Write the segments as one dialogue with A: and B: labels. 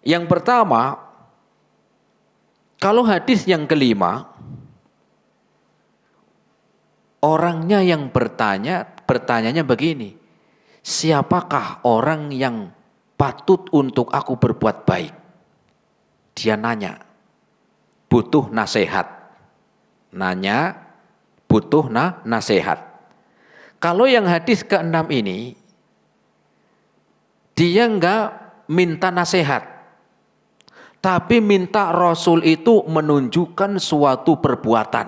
A: Yang pertama, kalau hadis yang kelima, orangnya yang bertanyanya begini, siapakah orang yang patut untuk aku berbuat baik? Dia nanya, butuh nasihat. Nanya, butuh nasihat. Kalau yang hadis ke-6 ini, dia enggak minta nasihat, tapi minta Rasul itu menunjukkan suatu perbuatan.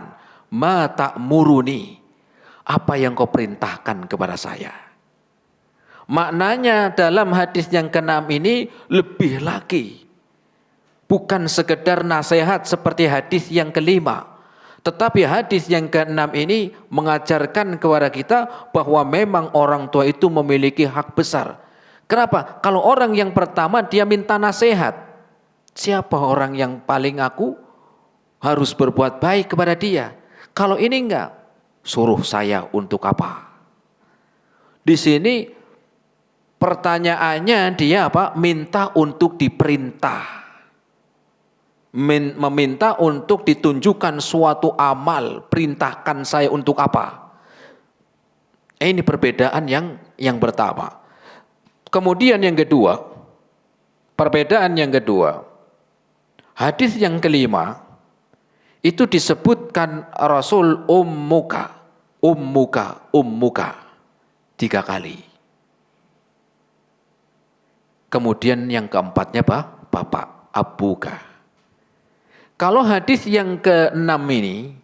A: Ma ta'muruni, apa yang kau perintahkan kepada saya. Maknanya dalam hadis yang ke-6 ini lebih lagi. Bukan sekedar nasihat seperti hadis yang kelima. Tetapi hadis yang ke-6 ini mengajarkan kepada kita bahwa memang orang tua itu memiliki hak besar. Kenapa? Kalau orang yang pertama dia minta nasihat. Siapa orang yang paling aku harus berbuat baik kepada dia? Kalau ini enggak, suruh saya untuk apa? Di sini pertanyaannya dia apa? Minta untuk diperintah. Meminta untuk ditunjukkan suatu amal, perintahkan saya untuk apa? Ini perbedaan yang pertama. Kemudian yang kedua, perbedaan yang kedua, hadis yang kelima itu disebutkan Rasul ummuka 3 kali. Kemudian yang keempatnya bapak, abuka. Kalau hadis yang ke-6 ini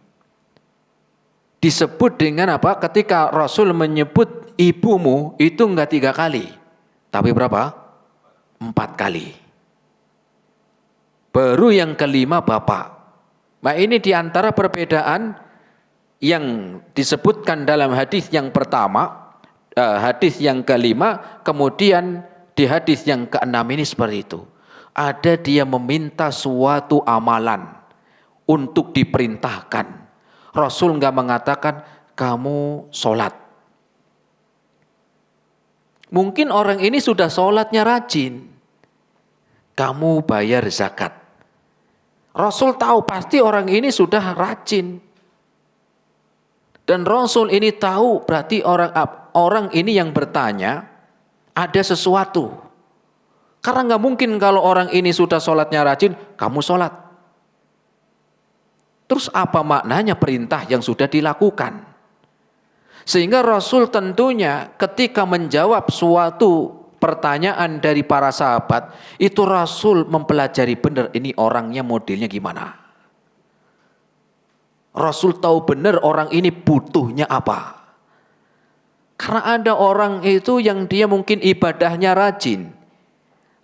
A: disebut dengan apa? Ketika Rasul menyebut ibumu itu enggak 3 kali, tapi berapa? 4 kali. Baru yang kelima bapak. Nah ini diantara perbedaan yang disebutkan dalam hadis yang pertama, hadis yang kelima, kemudian di hadis yang ke-6 ini seperti itu. Ada dia meminta suatu amalan untuk diperintahkan. Rasul enggak mengatakan kamu sholat. Mungkin orang ini sudah sholatnya rajin. Kamu bayar zakat. Rasul tahu pasti orang ini sudah rajin. Dan Rasul ini tahu berarti orang ini yang bertanya ada sesuatu. Karena nggak mungkin kalau orang ini sudah sholatnya rajin, kamu sholat. Terus apa maknanya perintah yang sudah dilakukan? Sehingga Rasul tentunya ketika menjawab suatu pertanyaan dari para sahabat, itu Rasul mempelajari benar ini orangnya modelnya gimana. Rasul tahu benar orang ini butuhnya apa. Karena ada orang itu yang dia mungkin ibadahnya rajin,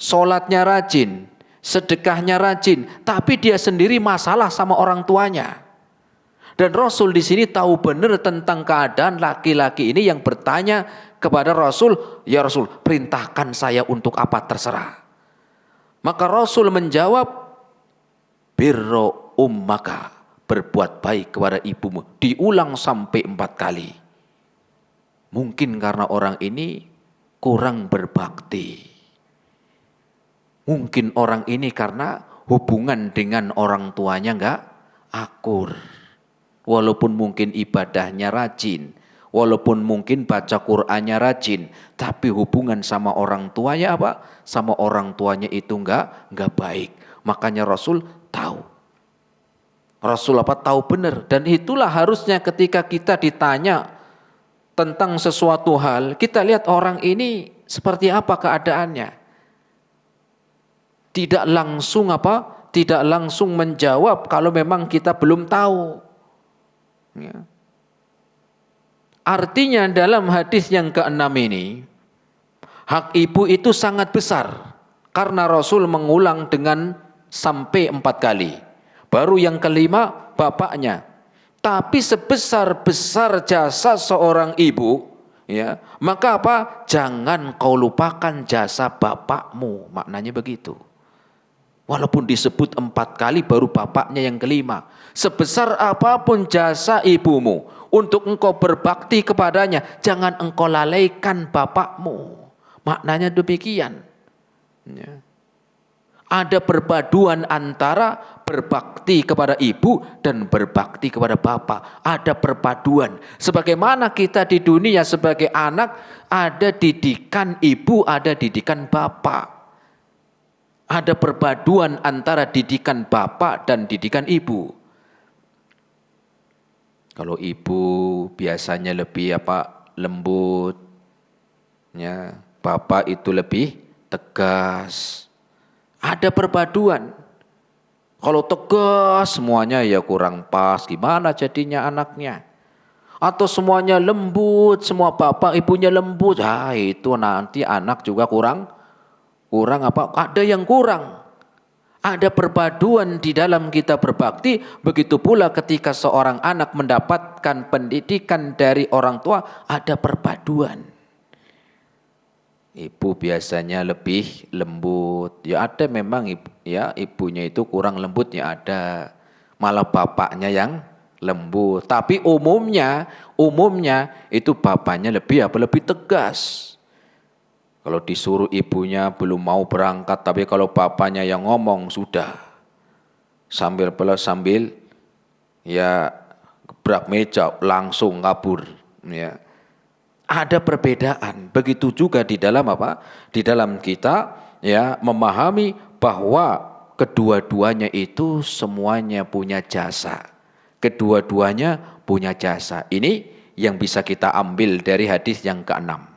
A: sholatnya rajin, sedekahnya rajin, tapi dia sendiri masalah sama orang tuanya. Dan Rasul di sini tahu benar tentang keadaan laki-laki ini yang bertanya kepada Rasul, ya Rasul, perintahkan saya untuk apa terserah. Maka Rasul menjawab, birro ummaka, berbuat baik kepada ibumu. Diulang sampai 4 kali. Mungkin karena orang ini kurang berbakti. Mungkin orang ini karena hubungan dengan orang tuanya enggak akur. Walaupun mungkin ibadahnya rajin, walaupun mungkin baca Qur'annya rajin, tapi hubungan sama orang tuanya apa? Sama orang tuanya itu enggak baik. Makanya Rasul tahu. Rasul apa? Tahu benar. Dan itulah harusnya ketika kita ditanya tentang sesuatu hal, kita lihat orang ini seperti apa keadaannya. Tidak langsung apa? Tidak langsung menjawab kalau memang kita belum tahu. Ya. Artinya dalam hadis yang ke-6 ini, hak ibu itu sangat besar. Karena Rasul mengulang dengan sampai 4 kali. Baru yang kelima bapaknya. Tapi sebesar-besar jasa seorang ibu, ya, maka apa? Jangan kau lupakan jasa bapakmu. Maknanya begitu. Walaupun disebut 4 kali baru bapaknya yang kelima. Sebesar apapun jasa ibumu untuk engkau berbakti kepadanya, jangan engkau lalaikan bapakmu. Maknanya demikian. Ya. Ada perpaduan antara berbakti kepada ibu dan berbakti kepada bapak. Ada perpaduan. Sebagaimana kita di dunia sebagai anak, ada didikan ibu, ada didikan bapak. Ada perpaduan antara didikan bapak dan didikan ibu. Kalau ibu biasanya lebih lembut, ya, bapak itu lebih tegas. Ada perpaduan. Kalau tegas semuanya ya kurang pas, gimana jadinya anaknya? Atau semuanya lembut, semua bapak ibunya lembut, itu nanti anak juga kurang ada yang kurang. Ada perpaduan di dalam kita berbakti, begitu pula ketika seorang anak mendapatkan pendidikan dari orang tua, ada perpaduan. Ibu biasanya lebih lembut, ya ada memang ibunya itu kurang lembut, ya ada. Malah bapaknya yang lembut. Tapi umumnya itu bapaknya lebih tegas. Kalau disuruh ibunya belum mau berangkat, tapi kalau bapaknya yang ngomong sudah. Sambil ya gebrak meja langsung kabur, ya. Ada perbedaan. Begitu juga di dalam Di dalam kita ya memahami bahwa kedua-duanya itu semuanya punya jasa. Kedua-duanya punya jasa. Ini yang bisa kita ambil dari hadis yang ke-6.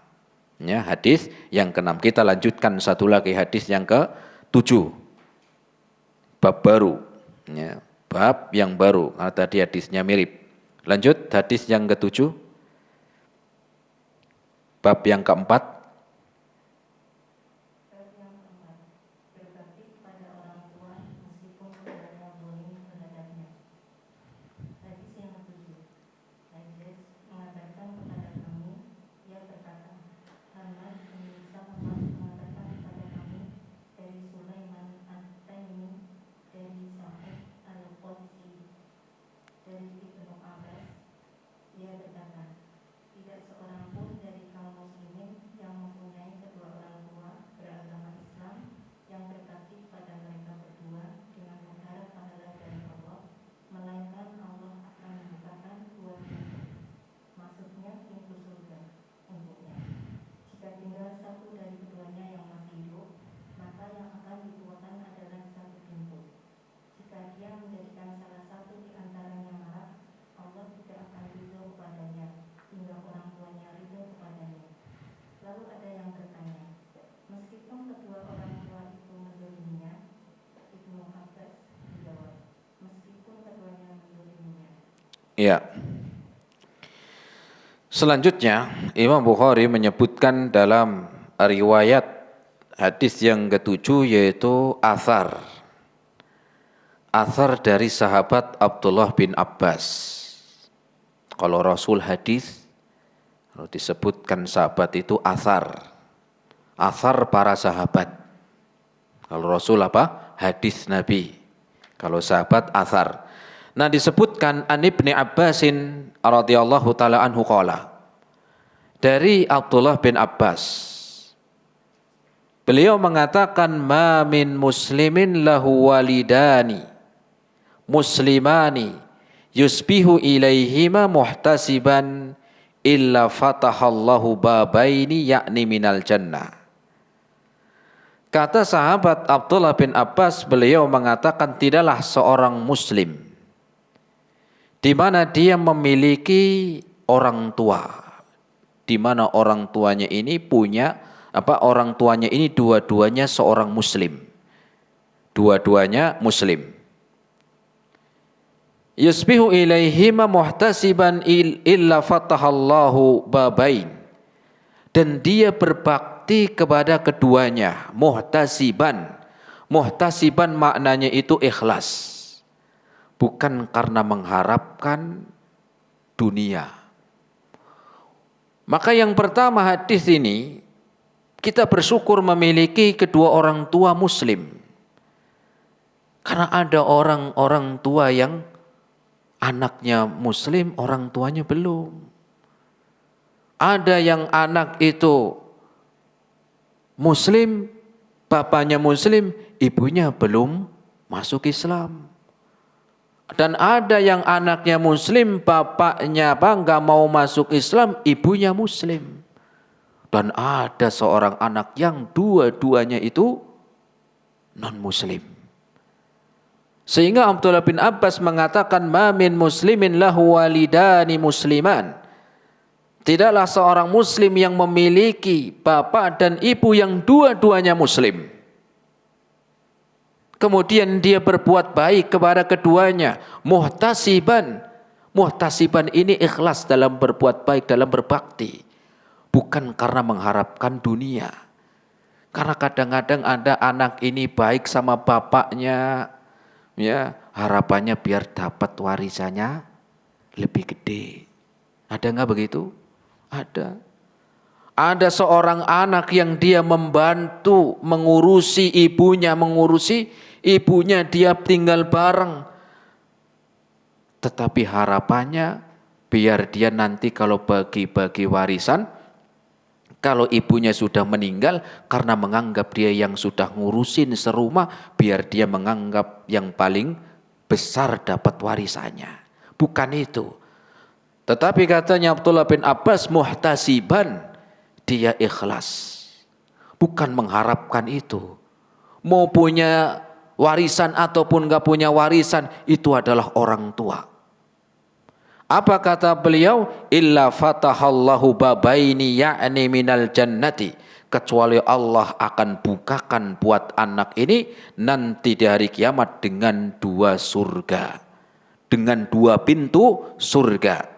A: Ya, hadis yang ke-6. Kita lanjutkan satu lagi hadis yang ke-7. Bab baru. Ya, bab yang baru. Karena tadi hadisnya mirip. Lanjut hadis yang ke-7. Bab yang keempat.
B: Berbakti kepada orang tua meskipun saudaranya zalim terhadapnya. Hadis yang ke-7. Hadis mengatakan kepada kami, ia berkata, Hamad bin Salama mengatakan kepada kami dari Sulaiman At-Taimi, dari Sa'id Al-Qudsi, dari Ibnu Abbas, ia berkata, tidak seorang pun dari kaum muslimin yang mempunyai kedua orang tua beragama Islam yang berbakti pada mereka berdua dengan mengharap pahala dari Allah, melainkan Allah akan membukakan dua pintu, maksudnya pintu surga untuknya. Jika tinggal satu dari keduanya yang masih hidup, maka yang akan dikeluarkan adalah satu pintu. Jika dia menjadikan salah satu di antaranya marah, Allah tidak akan ridho kepadanya hingga orang tuanya ridho kepadanya. Lalu ada yang bertanya, meskipun kedua orang tua itu menzaliminya, Ibnu Abbas menjawab, meskipun keduanya menzaliminya.
A: Ya. Selanjutnya Imam Bukhari menyebutkan dalam riwayat hadis yang ke-7 yaitu athar dari sahabat Abdullah bin Abbas. Kalau Rasul hadis, kalau disebutkan sahabat itu athar para sahabat. Kalau Rasul hadis Nabi. Kalau sahabat athar. Nah, disebutkan an Ibni Abbasin radhiyallahu taala anhu qala. Dari Abdullah bin Abbas. Beliau mengatakan ma min muslimin lahu walidani muslimani yusbihu ilaihima muhtasiban illa fatahallahu babaini yakni minal jannah. Kata sahabat Abdullah bin Abbas, beliau mengatakan tidaklah seorang muslim di mana dia memiliki orang tua, di mana orang tuanya ini orang tuanya ini dua-duanya seorang muslim. Dua-duanya muslim. Yusbihu ilaihima muhtasiban illa fatahallahu babain. Dan dia berbakti kepada keduanya, muhtasiban. Muhtasiban maknanya itu ikhlas. Bukan karena mengharapkan dunia. Maka yang pertama hadis ini, kita bersyukur memiliki kedua orang tua muslim. Karena ada orang tua yang anaknya muslim, orang tuanya belum. Ada yang anak itu muslim, bapaknya muslim, ibunya belum masuk Islam. Dan ada yang anaknya muslim, bapaknya nggak mau masuk Islam, ibunya muslim. Dan ada seorang anak yang dua-duanya itu non-muslim. Sehingga Abdullah bin Abbas mengatakan, ma min muslimin lahu walidani musliman. Tidaklah seorang muslim yang memiliki bapak dan ibu yang dua-duanya muslim, kemudian dia berbuat baik kepada keduanya, muhtasiban. Muhtasiban ini ikhlas dalam berbuat baik, dalam berbakti. Bukan karena mengharapkan dunia. Karena kadang-kadang ada anak ini baik sama bapaknya, ya harapannya biar dapat warisannya lebih gede. Ada nggak begitu? Ada. Ada seorang anak yang dia membantu mengurusi ibunya dia tinggal bareng. Tetapi harapannya biar dia nanti kalau bagi-bagi warisan, kalau ibunya sudah meninggal, karena menganggap dia yang sudah ngurusin serumah, biar dia menganggap yang paling besar dapat warisannya. Bukan itu. Tetapi katanya Abdullah bin Abbas, muhtasiban, dia ikhlas. Bukan mengharapkan itu. Mau punya warisan ataupun gak punya warisan, itu adalah orang tua. Apa kata beliau? Illa fatahallahu babaini ya'ni minal jannati. Kecuali Allah akan bukakan buat anak ini nanti di hari kiamat dengan 2 surga. Dengan 2 pintu surga.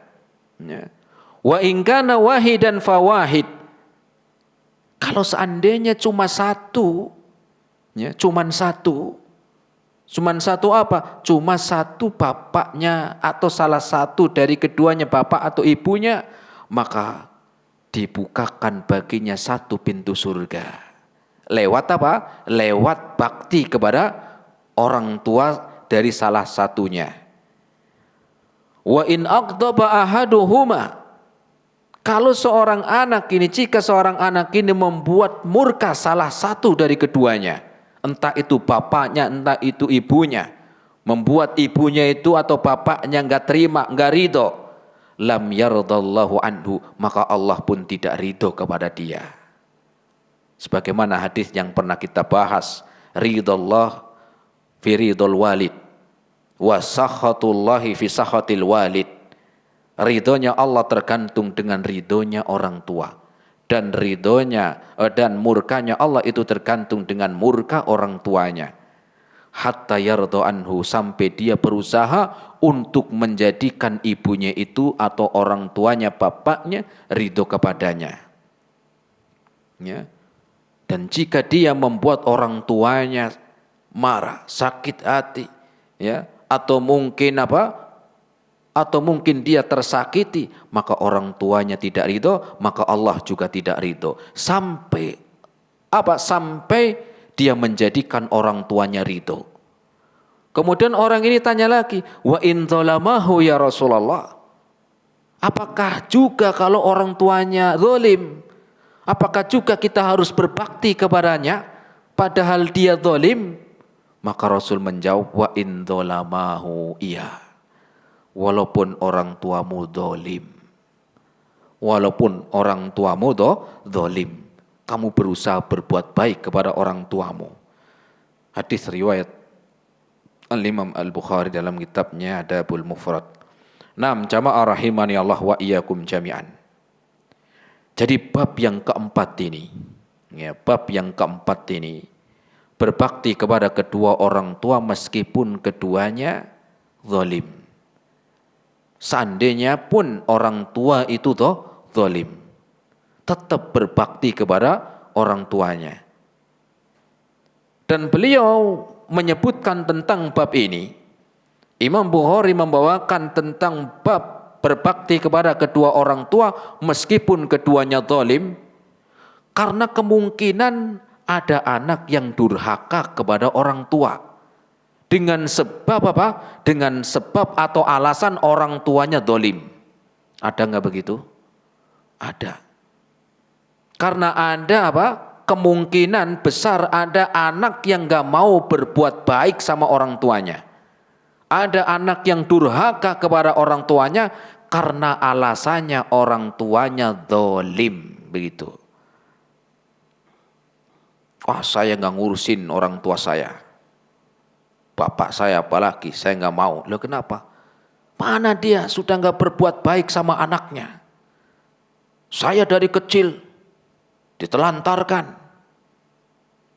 A: Ya. Wa in kana wahidan fawahid. Kalau seandainya cuma 1, ya, cuman 1 apa? Cuma 1 bapaknya atau salah satu dari keduanya, bapak atau ibunya, maka dibukakan baginya 1 pintu surga. Lewat apa? Lewat bakti kepada orang tua dari salah satunya. Wa in aqdaba ahaduhuma. Kalau seorang anak ini, jika seorang anak ini membuat murka salah satu dari keduanya, entah itu bapaknya, entah itu ibunya, membuat ibunya itu atau bapaknya enggak terima, enggak ridho, lam yardallahu anhu, maka Allah pun tidak ridho kepada dia. Sebagaimana hadis yang pernah kita bahas, ridallah fi ridul walid wa sakhatullahi fi sakhatil walid. Ridhonya Allah tergantung dengan ridhonya orang tua. Dan ridhonya dan murkanya Allah itu tergantung dengan murka orang tuanya. Hatta yardo anhu, sampai dia berusaha untuk menjadikan ibunya itu atau orang tuanya, bapaknya, ridho kepadanya. Ya. Dan jika dia membuat orang tuanya marah, sakit hati, ya, atau mungkin dia tersakiti, maka orang tuanya tidak ridho, maka Allah juga tidak ridho. Sampai dia menjadikan orang tuanya ridho. Kemudian orang ini tanya lagi, wa in dzalamahu ya Rasulullah. Apakah juga kalau orang tuanya zalim, apakah juga kita harus berbakti kepadanya padahal dia zalim? Maka Rasul menjawab, wa in dzalamahu iya. Walaupun orang tuamu zalim, kamu berusaha berbuat baik kepada orang tuamu. Hadis riwayat Al-Imam Al-Bukhari dalam kitabnya Adabul Mufrad. Naam jamaah rahimani Allah wa iyyakum jami'an. Jadi bab yang keempat ini, berbakti kepada kedua orang tua meskipun keduanya zalim. Seandainya pun orang tua itu zalim, tetap berbakti kepada orang tuanya. Dan beliau menyebutkan tentang bab ini. Imam Bukhari membawakan tentang bab berbakti kepada kedua orang tua meskipun keduanya zalim, karena kemungkinan ada anak yang durhaka kepada orang tua. Dengan sebab apa? Dengan sebab atau alasan orang tuanya zalim. Ada enggak begitu? Ada. Karena ada apa? kemungkinan besar ada anak yang gak mau berbuat baik sama orang tuanya. Ada anak yang durhaka kepada orang tuanya karena alasannya orang tuanya zalim, begitu. Wah, saya gak ngurusin orang tua saya. Bapak saya apalagi, saya gak mau. Loh kenapa? Mana dia sudah gak berbuat baik sama anaknya. Saya dari kecil ditelantarkan.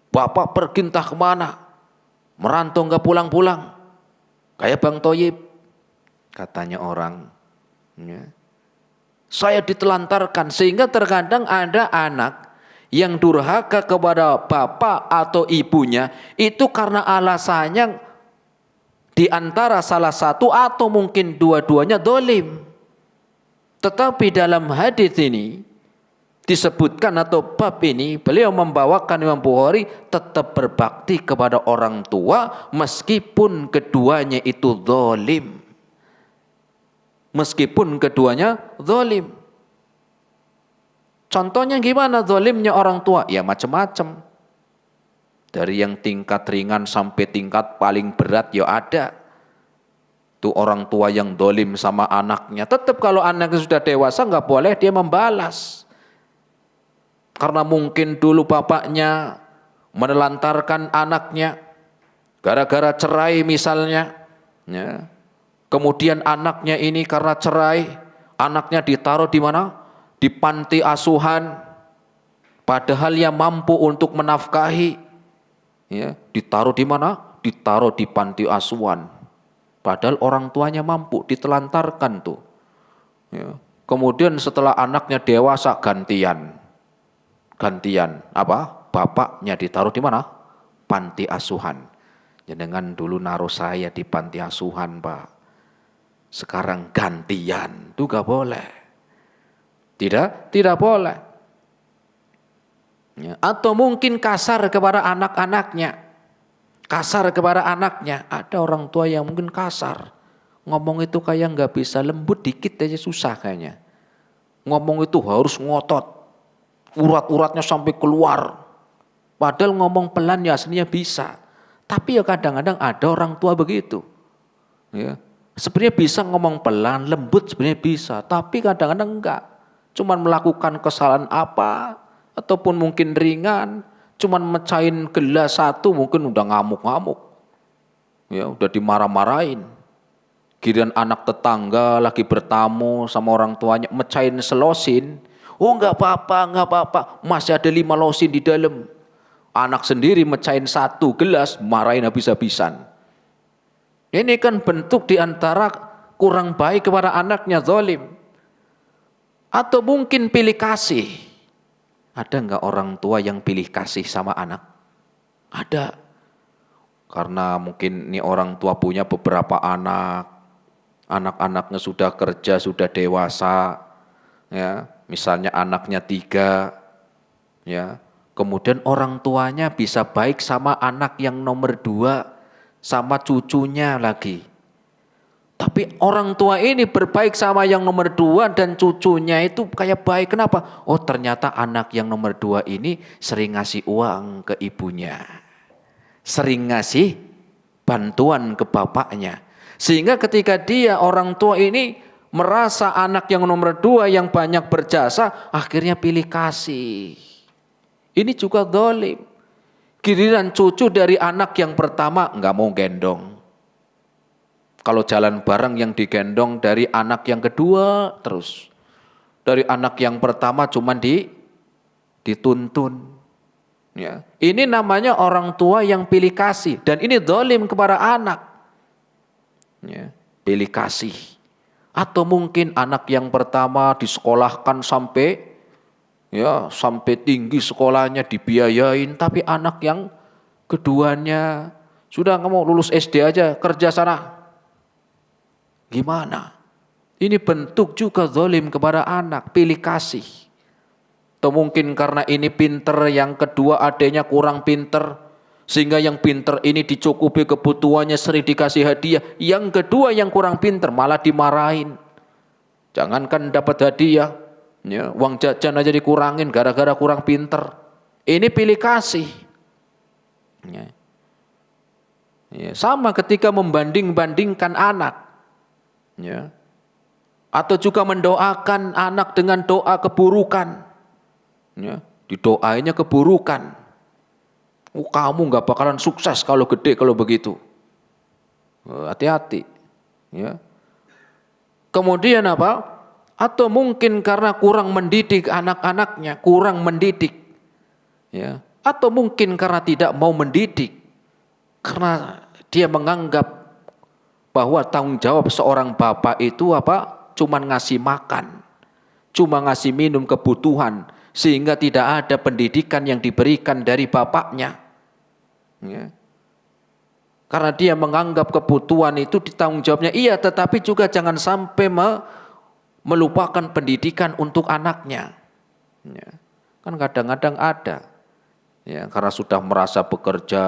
A: Bapak pergi entah kemana. Merantau gak pulang-pulang. Kayak Bang Toyib. Katanya orang. Ya. Saya ditelantarkan. Sehingga terkadang ada anak yang durhaka kepada bapak atau ibunya. Itu karena alasannya di antara salah satu atau mungkin dua-duanya dolim. Tetapi dalam hadis ini disebutkan atau bab ini beliau membawakan Imam Bukhari tetap berbakti kepada orang tua meskipun keduanya itu zalim. Meskipun keduanya zalim. Contohnya gimana zalimnya orang tua? Ya macam-macam. Dari yang tingkat ringan sampai tingkat paling berat ya ada. Itu orang tua yang zalim sama anaknya. Tetap kalau anaknya sudah dewasa nggak boleh dia membalas. Karena mungkin dulu bapaknya menelantarkan anaknya gara-gara cerai misalnya. Ya. Kemudian anaknya ini karena cerai, anaknya ditaruh di mana? Di panti asuhan. Padahal ia mampu untuk menafkahi. Ya, ditaruh di mana? Ditaruh di panti asuhan. Padahal orang tuanya mampu, ditelantarkan tuh. Ya. Kemudian setelah anaknya dewasa gantian apa? Bapaknya ditaruh di mana? Panti asuhan. Jangan dulu naruh saya di panti asuhan, Pak. Sekarang gantian, itu gak boleh. Tidak boleh. Ya. Atau mungkin kasar kepada anak-anaknya. Kasar kepada anaknya. Ada orang tua yang mungkin kasar. Ngomong itu kayak gak bisa, lembut dikit aja susah kayaknya. Ngomong itu harus ngotot. Urat-uratnya sampai keluar. Padahal ngomong pelan ya aslinya bisa. Tapi ya kadang-kadang ada orang tua begitu. Ya. Sebenarnya bisa ngomong pelan, lembut sebenarnya bisa. Tapi kadang-kadang enggak. Cuman melakukan kesalahan apa. Ataupun mungkin ringan. Cuman mecahin gelas satu mungkin udah ngamuk-ngamuk. Ya, udah dimarah-marahin. Giliran anak tetangga lagi bertamu sama orang tuanya mecahin selosin. Oh enggak apa-apa. Masih ada 5 losin di dalam. Anak sendiri mecahin 1 gelas, marahin habis-habisan. Ini kan bentuk diantara kurang baik kepada anaknya, zalim. Atau mungkin pilih kasih. Ada enggak orang tua yang pilih kasih sama anak? Ada. Karena mungkin ini orang tua punya beberapa anak. Anak-anaknya sudah kerja, sudah dewasa. Ya, misalnya anaknya 3. Ya. Kemudian orang tuanya bisa baik sama anak yang nomor 2. Sama cucunya lagi. Tapi orang tua ini berbaik sama yang nomor 2 dan cucunya itu kayak baik. Kenapa? Oh ternyata anak yang nomor 2 ini sering ngasih uang ke ibunya. Sering ngasih bantuan ke bapaknya. Sehingga ketika dia orang tua ini merasa anak yang nomor 2 yang banyak berjasa, akhirnya pilih kasih. Ini juga zalim. Giliran cucu dari anak yang pertama nggak mau gendong. Kalau jalan bareng yang digendong dari anak yang kedua terus. Dari anak yang pertama cuman dituntun. Ya. Ini namanya orang tua yang pilih kasih. Dan ini zalim kepada anak. Ya. Pilih kasih. Atau mungkin anak yang pertama disekolahkan sampai tinggi sekolahnya dibiayain. Tapi anak yang keduanya sudah nggak mau lulus SD aja kerja sana. Gimana? Ini bentuk juga zalim kepada anak, pilih kasih. Atau mungkin karena ini pinter, yang kedua adanya kurang pinter. Sehingga yang pinter ini dicukupi kebutuhannya, sering dikasih hadiah. Yang kedua yang kurang pinter malah dimarahin. Jangankan dapat hadiah, ya, uang jajan aja dikurangin gara-gara kurang pinter. Ini pilih kasih. Ya. Ya, sama ketika membanding-bandingkan anak. Ya. Atau juga mendoakan anak dengan doa keburukan. Ya. Didoainya keburukan. Oh, kamu nggak bakalan sukses kalau gede kalau begitu. Hati-hati. Ya. Kemudian apa? Atau mungkin karena kurang mendidik anak-anaknya, kurang mendidik. Ya. Atau mungkin karena tidak mau mendidik. Karena dia menganggap bahwa tanggung jawab seorang bapak itu apa? Cuman ngasih makan, cuma ngasih minum kebutuhan, sehingga tidak ada pendidikan yang diberikan dari bapaknya. Ya. Karena dia menganggap kebutuhan itu ditanggung jawabnya, iya, tetapi juga jangan sampai melupakan pendidikan untuk anaknya. Ya. Kan kadang-kadang ada, ya, karena sudah merasa bekerja,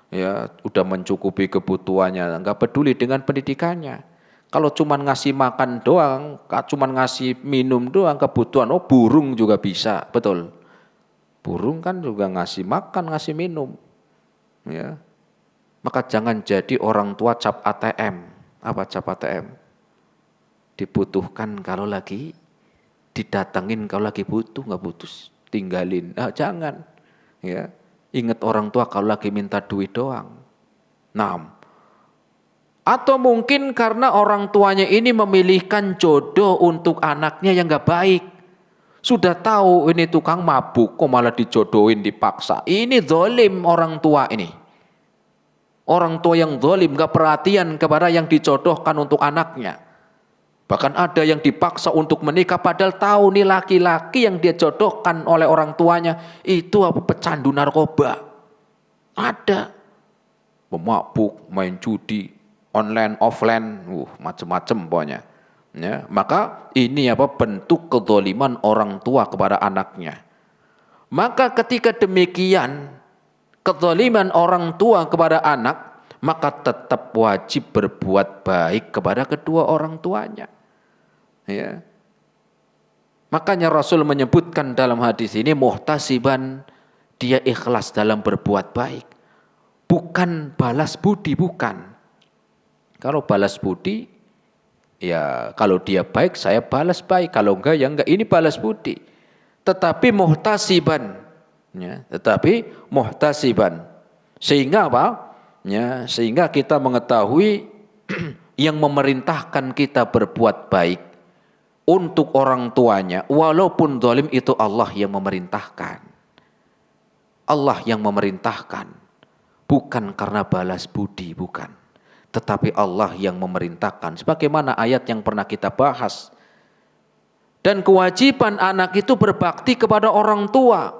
A: ya, udah mencukupi kebutuhannya, nggak peduli dengan pendidikannya. Kalau cuman ngasih makan doang, cuman ngasih minum doang kebutuhan, oh burung juga bisa, betul. Burung kan juga ngasih makan, ngasih minum. Ya. Maka jangan jadi orang tua cap ATM. Apa cap ATM? Dibutuhkan kalau lagi, didatengin kalau lagi butuh, nggak putus, tinggalin. Jangan. Ya. Ingat orang tua kalau lagi minta duit doang. Nah, atau mungkin karena orang tuanya ini memilihkan jodoh untuk anaknya yang gak baik. Sudah tahu ini tukang mabuk, kok malah dijodohin, dipaksa. Ini zalim orang tua ini. Orang tua yang zalim, gak perhatian kepada yang dijodohkan untuk anaknya. Bahkan ada yang dipaksa untuk menikah padahal tahu nih laki-laki yang dia jodohkan oleh orang tuanya itu apa, pecandu narkoba. Ada. Pemabuk, main judi, online, offline, macam-macam pokoknya. Ya, maka ini apa, bentuk kezaliman orang tua kepada anaknya. Maka ketika demikian kezaliman orang tua kepada anak, maka tetap wajib berbuat baik kepada kedua orang tuanya. Ya. Makanya Rasul menyebutkan dalam hadis ini muhtasiban, dia ikhlas dalam berbuat baik. Bukan balas budi, bukan. Kalau balas budi, ya kalau dia baik saya balas baik, kalau enggak ya enggak, ini balas budi. Tetapi muhtasiban, ya, tetapi muhtasiban. Sehingga apa? Ya, sehingga kita mengetahui yang memerintahkan kita berbuat baik untuk orang tuanya, walaupun zalim, itu Allah yang memerintahkan. Allah yang memerintahkan, bukan karena balas budi, bukan. Tetapi Allah yang memerintahkan. Sebagaimana ayat yang pernah kita bahas. Dan kewajiban anak itu berbakti kepada orang tua.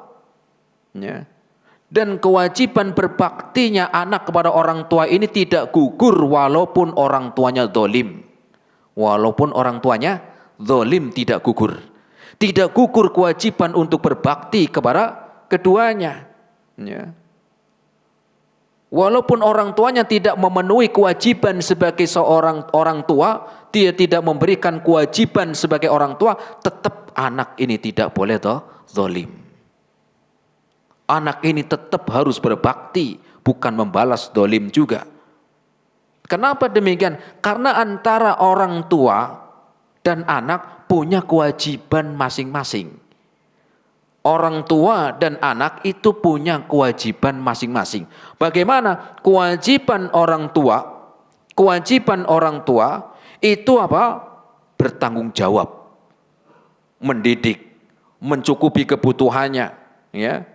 A: Ya. Dan kewajiban berbaktinya anak kepada orang tua ini tidak gugur walaupun orang tuanya zalim. Walaupun orang tuanya zalim, tidak gugur. Tidak gugur kewajiban untuk berbakti kepada keduanya. Ya. Walaupun orang tuanya tidak memenuhi kewajiban sebagai seorang orang tua, dia tidak memberikan kewajiban sebagai orang tua, tetap anak ini tidak boleh zalim. Anak ini tetap harus berbakti, bukan membalas zalim juga. Kenapa demikian? Karena antara orang tua dan anak punya kewajiban masing-masing. Orang tua dan anak itu punya kewajiban masing-masing. Bagaimana kewajiban orang tua? Kewajiban orang tua itu apa? Bertanggung jawab, mendidik, mencukupi kebutuhannya. Ya.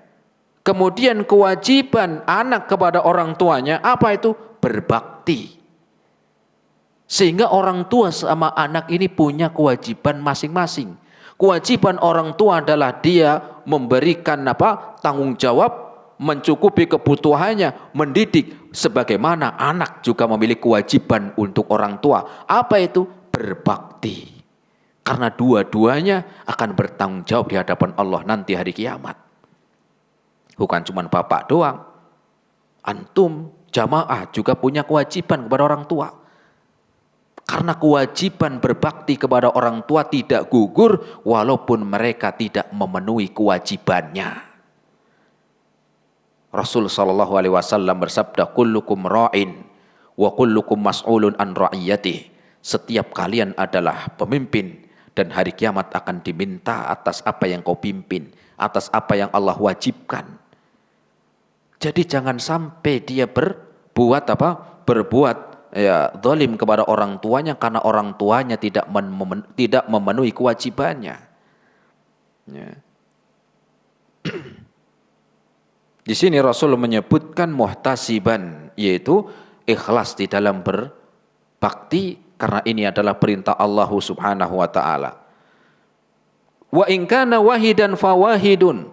A: Kemudian kewajiban anak kepada orang tuanya apa itu? Berbakti. Sehingga orang tua sama anak ini punya kewajiban masing-masing. Kewajiban orang tua adalah dia memberikan apa? Tanggung jawab, mencukupi kebutuhannya, mendidik. Sebagaimana anak juga memiliki kewajiban untuk orang tua. Apa itu? Berbakti. Karena dua-duanya akan bertanggung jawab di hadapan Allah nanti hari kiamat. Bukan cuma bapak doang. Antum, jamaah juga punya kewajiban kepada orang tua. Karena kewajiban berbakti kepada orang tua tidak gugur walaupun mereka tidak memenuhi kewajibannya. Rasul sallallahu alaihi wasallam bersabda, kullukum ra'in wa kullukum mas'ulun an ra'iyatih. Setiap kalian adalah pemimpin dan hari kiamat akan diminta atas apa yang kau pimpin, atas apa yang Allah wajibkan. Jadi jangan sampai dia berbuat zalim kepada orang tuanya karena orang tuanya tidak memenuhi kewajibannya. Ya. Di sini Rasul menyebutkan muhtasiban, yaitu ikhlas di dalam berbakti karena ini adalah perintah Allah Subhanahu wa taala. Wa in kana wahidan fawahidun.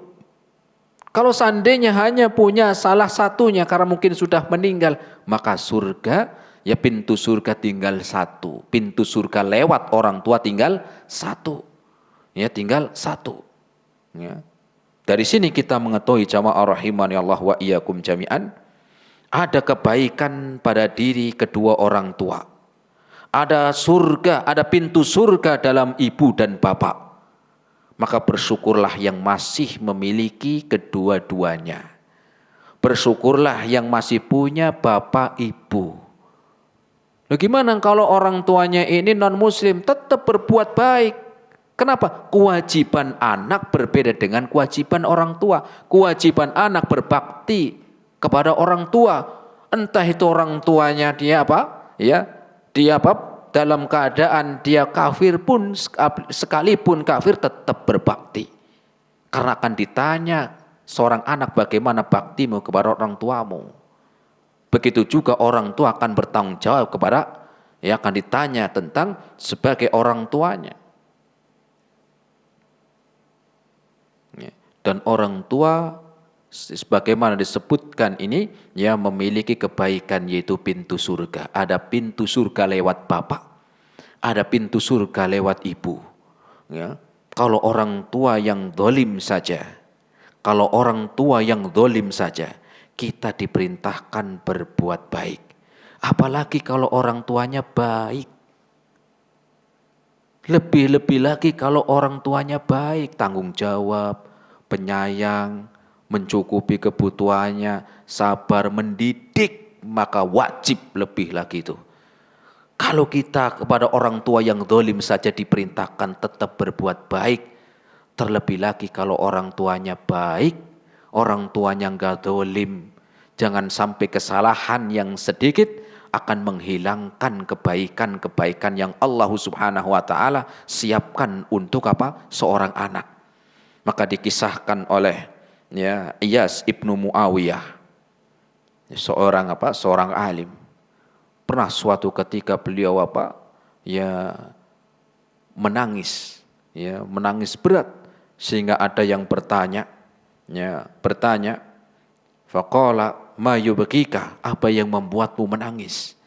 A: Kalau seandainya hanya punya salah satunya karena mungkin sudah meninggal, maka surga, ya pintu surga tinggal satu. Pintu surga lewat orang tua tinggal satu. Ya, tinggal satu. Ya. Dari sini kita mengetahui jamaah rahimani Allah wa iyyakum jami'an, ada kebaikan pada diri kedua orang tua. Ada surga, ada pintu surga dalam ibu dan bapak. Maka bersyukurlah yang masih memiliki kedua-duanya. Bersyukurlah yang masih punya bapak ibu. Bagaimana kalau orang tuanya ini non muslim tetap berbuat baik? Kenapa? Kewajiban anak berbeda dengan kewajiban orang tua. Kewajiban anak berbakti kepada orang tua. Entah itu orang tuanya dia apa? Ya, dia apa? Dalam keadaan dia kafir pun, sekalipun kafir tetap berbakti. Karena akan ditanya seorang anak, bagaimana baktimu kepada orang tuamu. Begitu juga orang tua akan bertanggung jawab kepada, ya akan ditanya tentang sebagai orang tuanya. Dan orang tua sebagaimana disebutkan ini, ya memiliki kebaikan yaitu pintu surga. Ada pintu surga lewat bapak, ada pintu surga lewat ibu. Ya. Kalau orang tua yang zalim saja, kita diperintahkan berbuat baik. Apalagi kalau orang tuanya baik. Lebih-lebih lagi kalau orang tuanya baik, tanggung jawab, penyayang, mencukupi kebutuhannya, sabar, mendidik, maka wajib lebih lagi itu. Kalau kita kepada orang tua yang zalim saja diperintahkan tetap berbuat baik, terlebih lagi kalau orang tuanya baik, orang tuanya enggak zalim, jangan sampai kesalahan yang sedikit akan menghilangkan kebaikan-kebaikan yang Allah Subhanahu wa taala siapkan untuk apa? Seorang anak. Maka dikisahkan oleh Iyas ibnu Muawiyah, seorang alim. Pernah suatu ketika beliau menangis berat sehingga ada yang bertanya, faqala ma yubkika, apa yang membuatmu menangis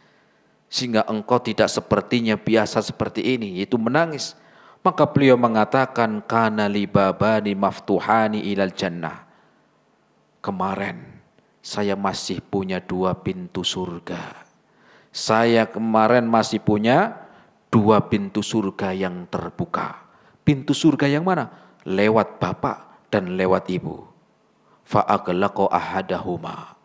A: sehingga engkau tidak sepertinya biasa seperti ini, yaitu menangis. Maka beliau mengatakan, kana li babani maftuhani ilal jannah. Kemarin saya masih punya 2 pintu surga. Saya kemarin masih punya 2 pintu surga yang terbuka. Pintu surga yang mana? Lewat bapak dan lewat ibu. Fa'aglaqa ahadahuma.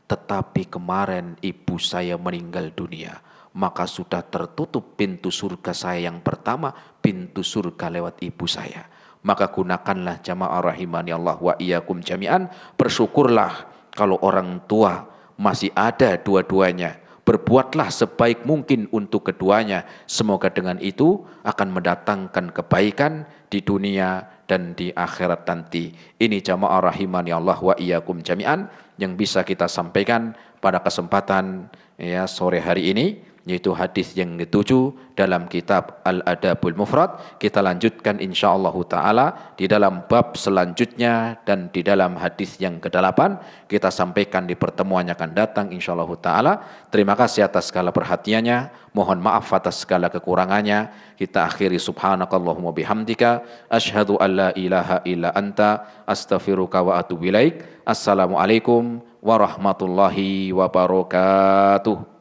A: Tetapi kemarin ibu saya meninggal dunia. Maka sudah tertutup pintu surga saya yang pertama, pintu surga lewat ibu saya. Maka gunakanlah jamaah rahimani Allah wa iyyakum jami'an, bersyukurlah kalau orang tua masih ada dua-duanya. Berbuatlah sebaik mungkin untuk keduanya. Semoga dengan itu akan mendatangkan kebaikan di dunia dan di akhirat nanti. Ini jamaah rahimani Allah wa iyyakum jami'an yang bisa kita sampaikan pada kesempatan sore hari ini, yaitu hadis yang ke-7 dalam kitab Al-Adabul Mufrad. Kita lanjutkan insyaallah taala di dalam bab selanjutnya dan di dalam hadis yang ke-8 kita sampaikan di pertemuan yang akan datang insyaallah taala. Terima kasih atas segala perhatiannya, mohon maaf atas segala kekurangannya. Kita akhiri subhanakallahumma bihamdika asyhadu an la ilaha illa anta astaghfiruka wa atubu ilaik. Assalamualaikum warahmatullahi wabarakatuh.